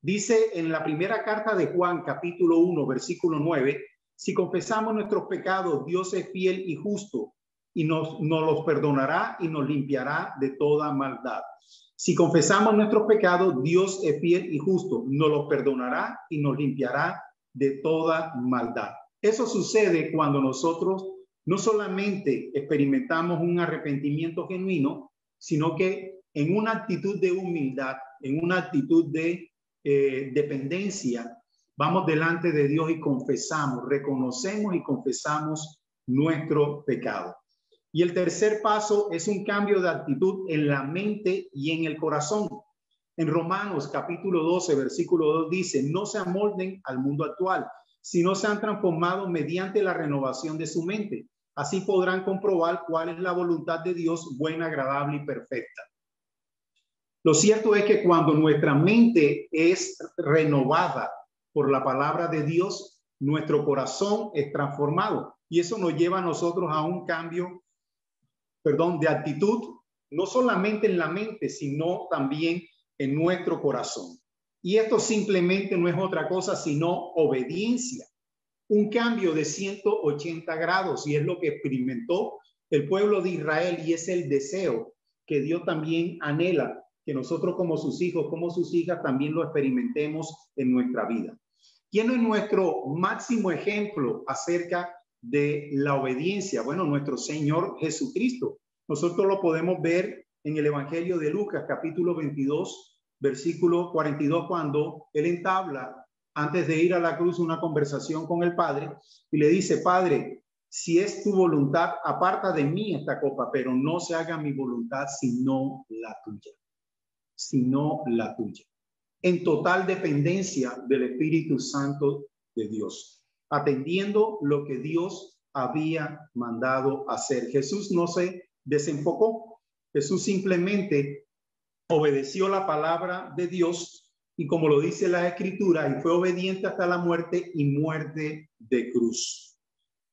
Dice en la primera carta de Juan, capítulo 1, versículo 9, si confesamos nuestros pecados, Dios es fiel y justo y nos los perdonará y nos limpiará de toda maldad. Si confesamos nuestros pecados, Dios es fiel y justo, nos los perdonará y nos limpiará de toda maldad. Eso sucede cuando nosotros no solamente experimentamos un arrepentimiento genuino, sino que en una actitud de humildad, en una actitud de dependencia, vamos delante de Dios y confesamos, reconocemos y confesamos nuestro pecado. Y el tercer paso es un cambio de actitud en la mente y en el corazón. En Romanos capítulo 12, versículo 2 dice, no se amolden al mundo actual, sino se han transformado mediante la renovación de su mente. Así podrán comprobar cuál es la voluntad de Dios, buena, agradable y perfecta. Lo cierto es que cuando nuestra mente es renovada por la palabra de Dios, nuestro corazón es transformado. Y eso nos lleva a nosotros a un cambio, de actitud, no solamente en la mente, sino también en nuestro corazón. Y esto simplemente no es otra cosa sino obediencia. Un cambio de 180 grados, y es lo que experimentó el pueblo de Israel, y es el deseo que Dios también anhela que nosotros como sus hijos, como sus hijas, también lo experimentemos en nuestra vida. ¿Quién es nuestro máximo ejemplo acerca de la obediencia? Bueno, nuestro Señor Jesucristo. Nosotros lo podemos ver en el Evangelio de Lucas, capítulo 22, versículo 42, cuando él entabla, antes de ir a la cruz, una conversación con el Padre y le dice, Padre, si es tu voluntad, aparta de mí esta copa, pero no se haga mi voluntad, sino la tuya. Sino la tuya. En total dependencia del Espíritu Santo de Dios, atendiendo lo que Dios había mandado hacer. Jesús no se desenfocó. Jesús simplemente obedeció la palabra de Dios y, como lo dice la Escritura, y fue obediente hasta la muerte y muerte de cruz.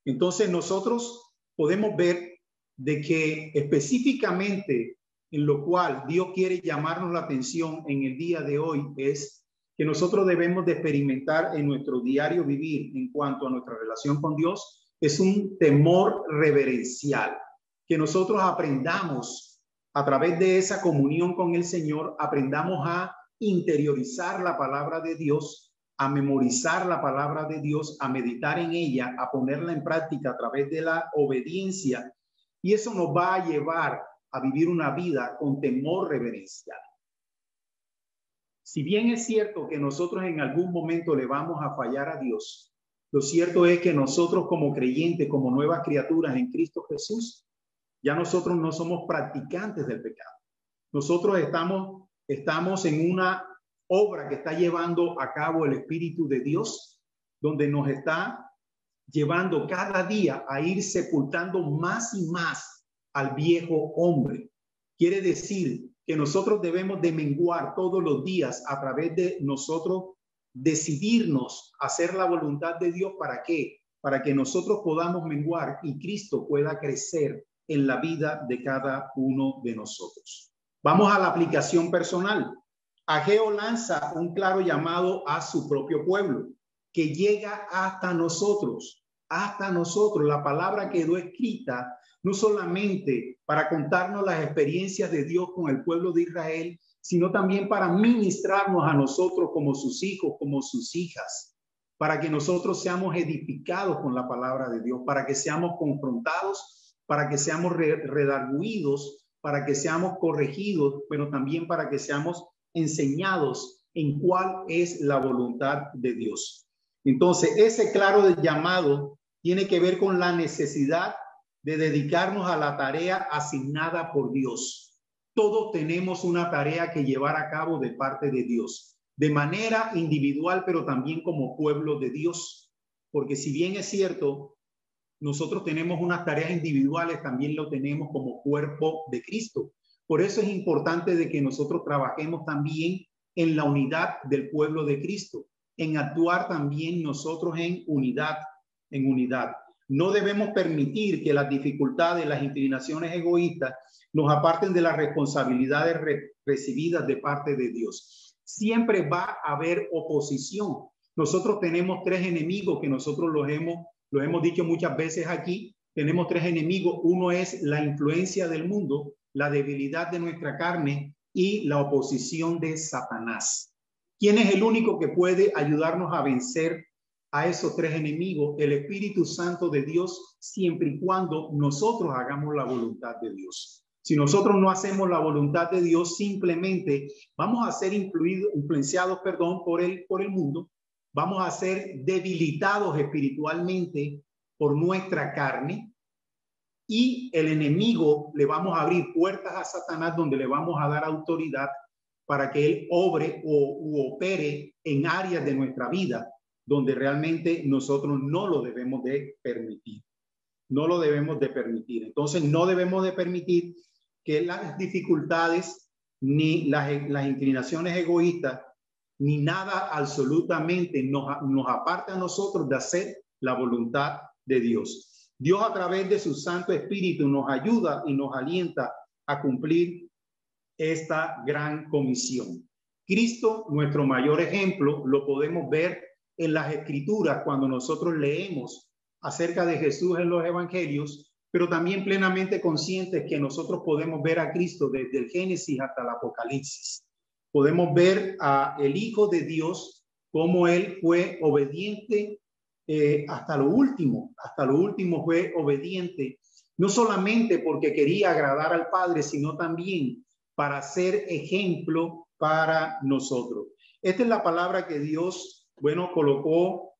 Entonces nosotros podemos ver de que específicamente en lo cual Dios quiere llamarnos la atención en el día de hoy es que nosotros debemos de experimentar en nuestro diario vivir en cuanto a nuestra relación con Dios, es un temor reverencial, que nosotros aprendamos a través de esa comunión con el Señor, aprendamos a interiorizar la palabra de Dios, a memorizar la palabra de Dios, a meditar en ella, a ponerla en práctica a través de la obediencia, y eso nos va a llevar a vivir una vida con temor reverencial. Si bien es cierto que nosotros en algún momento le vamos a fallar a Dios, lo cierto es que nosotros como creyentes, como nuevas criaturas en Cristo Jesús, ya nosotros no somos practicantes del pecado. Nosotros estamos en una obra que está llevando a cabo el Espíritu de Dios, donde nos está llevando cada día a ir sepultando más y más al viejo hombre. Quiere decir que nosotros debemos de menguar todos los días a través de nosotros decidirnos a hacer la voluntad de Dios. ¿Para qué? Para que nosotros podamos menguar y Cristo pueda crecer en la vida de cada uno de nosotros. Vamos a la aplicación personal. Ageo lanza un claro llamado a su propio pueblo, que llega hasta nosotros. Hasta nosotros. La palabra quedó escrita no solamente para contarnos las experiencias de Dios con el pueblo de Israel, sino también para ministrarnos a nosotros como sus hijos, como sus hijas, para que nosotros seamos edificados con la palabra de Dios, para que seamos confrontados, para que seamos redarguidos, para que seamos corregidos, pero también para que seamos enseñados en cuál es la voluntad de Dios. Entonces, ese claro llamado tiene que ver con la necesidad de dedicarnos a la tarea asignada por Dios. Todos tenemos una tarea que llevar a cabo de parte de Dios, de manera individual, pero también como pueblo de Dios. Porque si bien es cierto, nosotros tenemos unas tareas individuales, también lo tenemos como cuerpo de Cristo. Por eso es importante de que nosotros trabajemos también en la unidad del pueblo de Cristo, en actuar también nosotros en unidad, en unidad. No debemos permitir que las dificultades, las inclinaciones egoístas nos aparten de las responsabilidades recibidas de parte de Dios. Siempre va a haber oposición. Nosotros tenemos tres enemigos que nosotros los hemos dicho muchas veces aquí. Tenemos tres enemigos. Uno es la influencia del mundo, la debilidad de nuestra carne y la oposición de Satanás. ¿Quién es el único que puede ayudarnos a vencer a esos tres enemigos? El Espíritu Santo de Dios, siempre y cuando nosotros hagamos la voluntad de Dios. Si nosotros no hacemos la voluntad de Dios, simplemente vamos a ser influenciados por el mundo, vamos a ser debilitados espiritualmente por nuestra carne, y el enemigo le vamos a abrir puertas a Satanás, donde le vamos a dar autoridad para que él obre u opere en áreas de nuestra vida donde realmente nosotros no lo debemos de permitir. No lo debemos de permitir. Entonces no debemos de permitir que las dificultades, ni las inclinaciones egoístas, ni nada absolutamente nos aparte a nosotros de hacer la voluntad de Dios. Dios, a través de su Santo Espíritu, nos ayuda y nos alienta a cumplir esta gran comisión. Cristo, nuestro mayor ejemplo, lo podemos ver en las Escrituras cuando nosotros leemos acerca de Jesús en los Evangelios, pero también plenamente conscientes que nosotros podemos ver a Cristo desde el Génesis hasta el Apocalipsis. Podemos ver a el Hijo de Dios, cómo él fue obediente hasta lo último fue obediente, no solamente porque quería agradar al Padre, sino también para ser ejemplo para nosotros. Esta es la palabra que Dios, colocó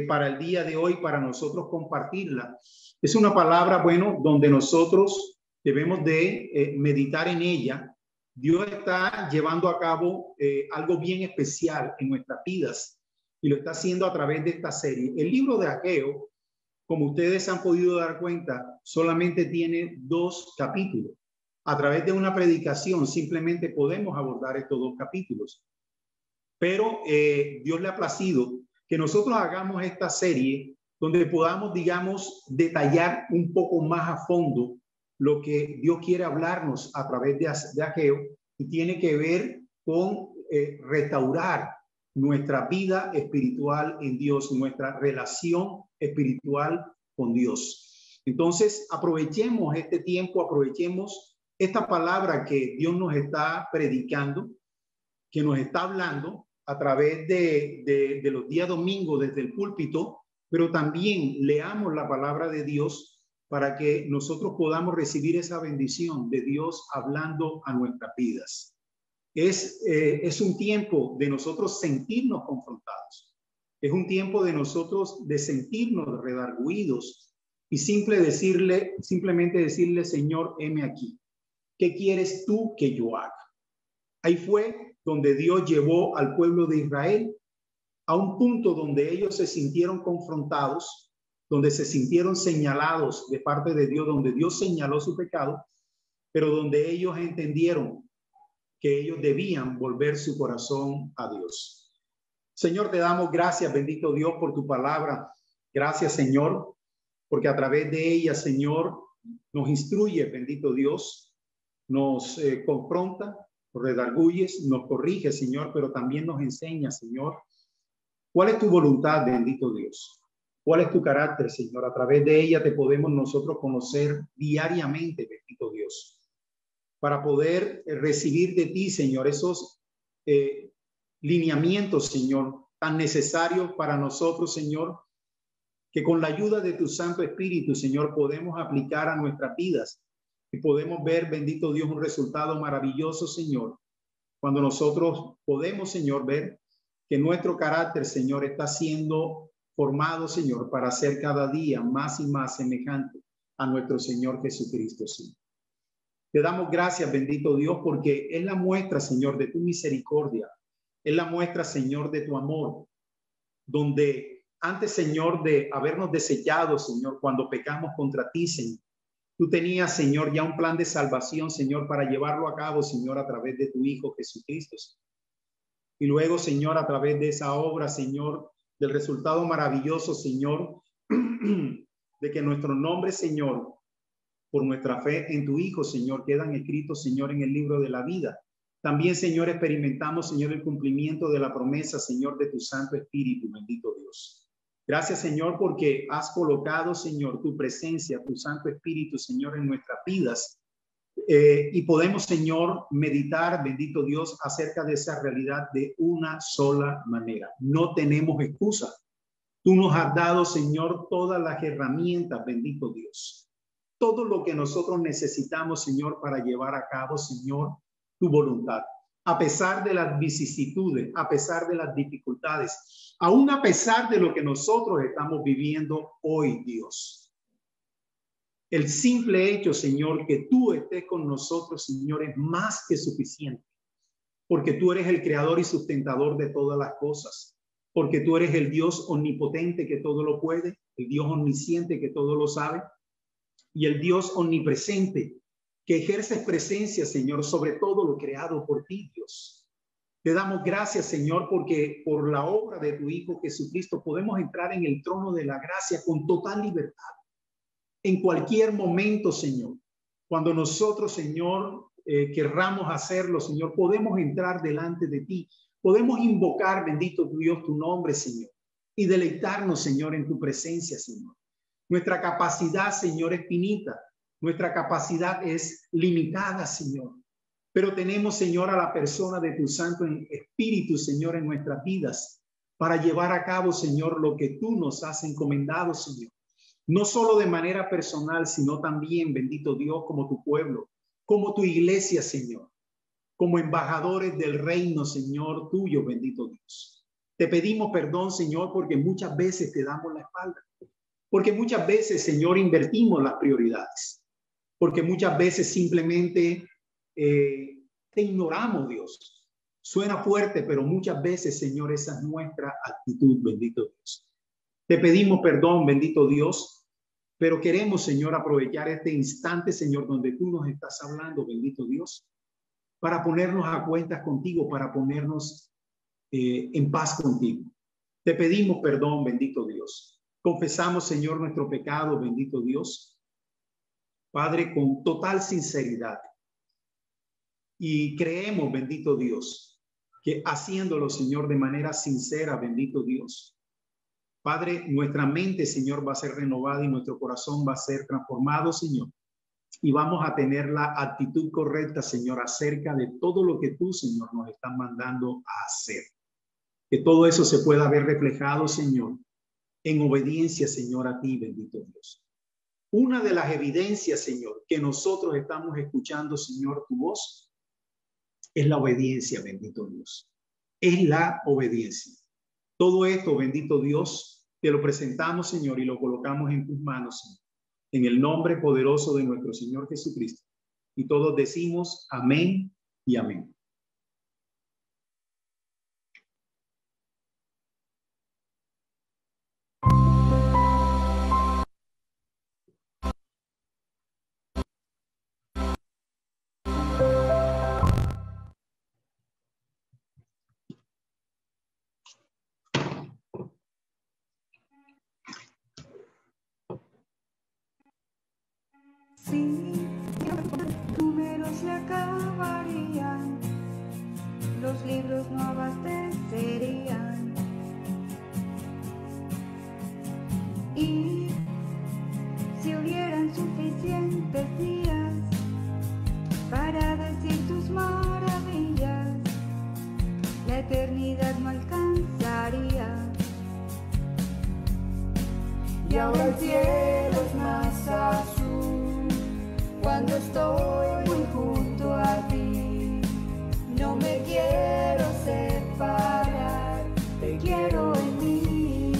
para el día de hoy, para nosotros compartirla. Es una palabra, donde nosotros debemos de meditar en ella. Dios está llevando a cabo algo bien especial en nuestras vidas y lo está haciendo a través de esta serie. El libro de Ageo, como ustedes han podido dar cuenta, solamente tiene 2 capítulos. A través de una predicación simplemente podemos abordar estos 2 capítulos. Pero Dios le ha placido que nosotros hagamos esta serie donde podamos, detallar un poco más a fondo lo que Dios quiere hablarnos a través de Ageo, y tiene que ver con restaurar nuestra vida espiritual en Dios, nuestra relación espiritual con Dios. Entonces, aprovechemos este tiempo, aprovechemos esta palabra que Dios nos está predicando, que nos está hablando a través de los días domingos desde el púlpito, pero también leamos la palabra de Dios para que nosotros podamos recibir esa bendición de Dios hablando a nuestras vidas. Es un tiempo de nosotros sentirnos confrontados. Es un tiempo de nosotros de sentirnos redarguidos y simplemente decirle, Señor, heme aquí. ¿Qué quieres tú que yo haga? Ahí fue donde Dios llevó al pueblo de Israel a un punto donde ellos se sintieron confrontados, donde se sintieron señalados de parte de Dios, donde Dios señaló su pecado, pero donde ellos entendieron que ellos debían volver su corazón a Dios. Señor, te damos gracias, bendito Dios, por tu palabra. Gracias, Señor, porque a través de ella, Señor, nos instruye, bendito Dios, nos confronta, nos redarguyes, nos corrige, Señor, pero también nos enseña, Señor, cuál es tu voluntad, bendito Dios. ¿Cuál es tu carácter, Señor? A través de ella te podemos nosotros conocer diariamente, bendito Dios, para poder recibir de ti, Señor, esos lineamientos, Señor, tan necesarios para nosotros, Señor, que con la ayuda de tu Santo Espíritu, Señor, podemos aplicar a nuestras vidas y podemos ver, bendito Dios, un resultado maravilloso, Señor, cuando nosotros podemos, Señor, ver que nuestro carácter, Señor, está siendo formado, Señor, para ser cada día más y más semejante a nuestro Señor Jesucristo, Señor. Te damos gracias, bendito Dios, porque es la muestra, Señor, de tu misericordia. Es la muestra, Señor, de tu amor, donde antes, Señor, de habernos desechado, Señor, cuando pecamos contra ti, Señor, tú tenías, Señor, ya un plan de salvación, Señor, para llevarlo a cabo, Señor, a través de tu Hijo Jesucristo, Señor. Y luego, Señor, a través de esa obra, Señor, del resultado maravilloso, Señor, de que nuestros nombres, Señor, por nuestra fe en tu Hijo, Señor, quedan escritos, Señor, en el libro de la vida. También, Señor, experimentamos, Señor, el cumplimiento de la promesa, Señor, de tu Santo Espíritu, bendito Dios. Gracias, Señor, porque has colocado, Señor, tu presencia, tu Santo Espíritu, Señor, en nuestras vidas. Y podemos, Señor, meditar, bendito Dios, acerca de esa realidad de una sola manera. No tenemos excusa. Tú nos has dado, Señor, todas las herramientas, bendito Dios. Todo lo que nosotros necesitamos, Señor, para llevar a cabo, Señor, tu voluntad. A pesar de las vicisitudes, a pesar de las dificultades, aún a pesar de lo que nosotros estamos viviendo hoy, Dios. El simple hecho, Señor, que tú estés con nosotros, Señor, es más que suficiente. Porque tú eres el creador y sustentador de todas las cosas. Porque tú eres el Dios omnipotente que todo lo puede, el Dios omnisciente que todo lo sabe, y el Dios omnipresente que ejerce presencia, Señor, sobre todo lo creado por ti, Dios. Te damos gracias, Señor, porque por la obra de tu Hijo Jesucristo podemos entrar en el trono de la gracia con total libertad. En cualquier momento, Señor, cuando nosotros, Señor, querramos hacerlo, Señor, podemos entrar delante de ti. Podemos invocar, bendito Dios, tu nombre, Señor, y deleitarnos, Señor, en tu presencia, Señor. Nuestra capacidad, Señor, es finita. Nuestra capacidad es limitada, Señor. Pero tenemos, Señor, a la persona de tu Santo Espíritu, Señor, en nuestras vidas para llevar a cabo, Señor, lo que tú nos has encomendado, Señor. No solo de manera personal, sino también, bendito Dios, como tu pueblo, como tu iglesia, Señor, como embajadores del reino, Señor, tuyo, bendito Dios. Te pedimos perdón, Señor, porque muchas veces te damos la espalda. Porque muchas veces, Señor, invertimos las prioridades. Porque muchas veces simplemente te ignoramos, Dios. Suena fuerte, pero muchas veces, Señor, esa es nuestra actitud, bendito Dios. Te pedimos perdón, bendito Dios, pero queremos, Señor, aprovechar este instante, Señor, donde tú nos estás hablando, bendito Dios, para ponernos a cuentas contigo, para ponernos en paz contigo. Te pedimos perdón, bendito Dios. Confesamos, Señor, nuestro pecado, bendito Dios. Padre, con total sinceridad. Y creemos, bendito Dios, que haciéndolo, Señor, de manera sincera, bendito Dios. Padre, nuestra mente, Señor, va a ser renovada y nuestro corazón va a ser transformado, Señor. Y vamos a tener la actitud correcta, Señor, acerca de todo lo que tú, Señor, nos estás mandando a hacer. Que todo eso se pueda ver reflejado, Señor, en obediencia, Señor, a ti, bendito Dios. Una de las evidencias, Señor, que nosotros estamos escuchando, Señor, tu voz, es la obediencia, bendito Dios. Es la obediencia. Todo esto, bendito Dios, te lo presentamos, Señor, y lo colocamos en tus manos, Señor, en el nombre poderoso de nuestro Señor Jesucristo. Y todos decimos amén y amén. Sí, los números se acabarían, los libros no abastecerían. Y si hubieran suficientes días para decir tus maravillas, la eternidad no alcanzaría. Y ahora el cielo es más azul cuando estoy muy junto a ti. No me quiero separar, te quiero en mí.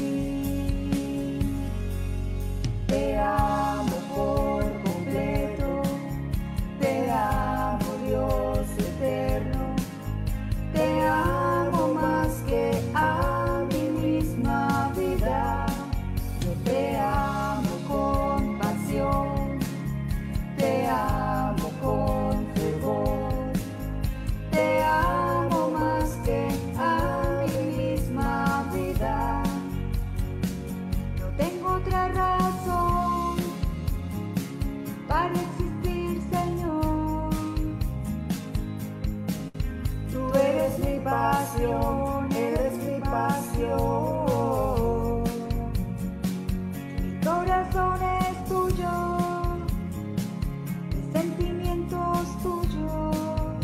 Te amo por completo, te amo Dios eterno, te amo más que a mi misma vida. Yo te amo con pasión, te amo con fervor, te amo más que a mi misma vida. No tengo otra razón para existir, Señor. Tú eres mi pasión, eres mi pasión. Mi corazón es tuyo, mis sentimientos tuyos.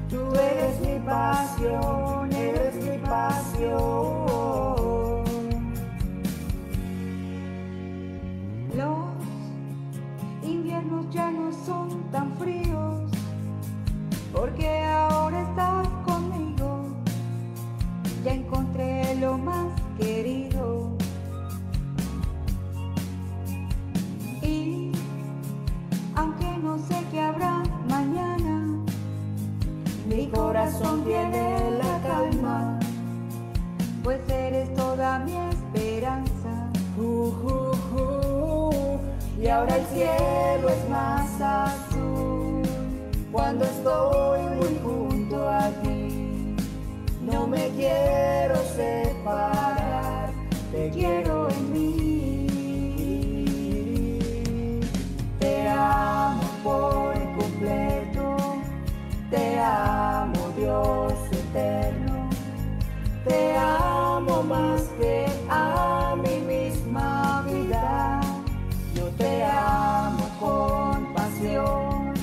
Tú eres mi pasión, eres mi pasión. Los inviernos ya no son tan fríos, porque ahora estás conmigo. Ya encontré lo más querido. Y aunque no sé qué habrá mañana, mi corazón tiene la calma, pues eres toda mi esperanza. Y ahora el cielo es más azul cuando estoy muy junto a ti. No me quiero separar, te quiero en mí. Te amo por completo, te amo Dios eterno, te amo más que a mi misma vida. Yo te amo con pasión,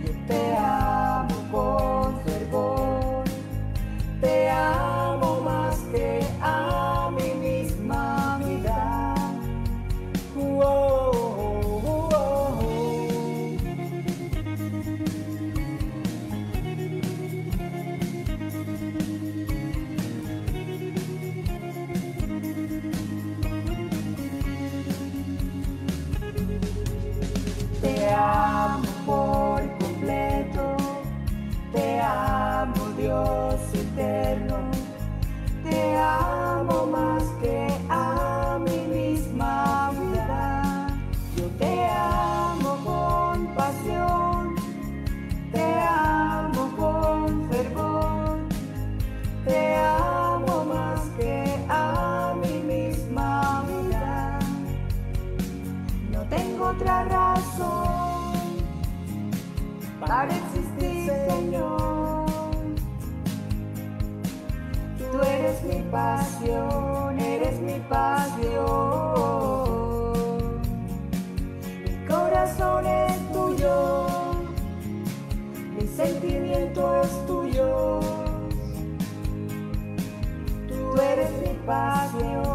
yo te amo con fervor, te amo más que a mi misma vida. Te amo por completo, te amo Dios eterno, te amo más que a mi misma vida. Yo te amo con pasión, te amo con fervor, te amo más que a mi misma vida. No tengo otra razón para existir, Señor. Tú eres mi pasión, eres mi pasión. Mi corazón es tuyo, mi sentimiento es tuyo. Tú eres mi pasión.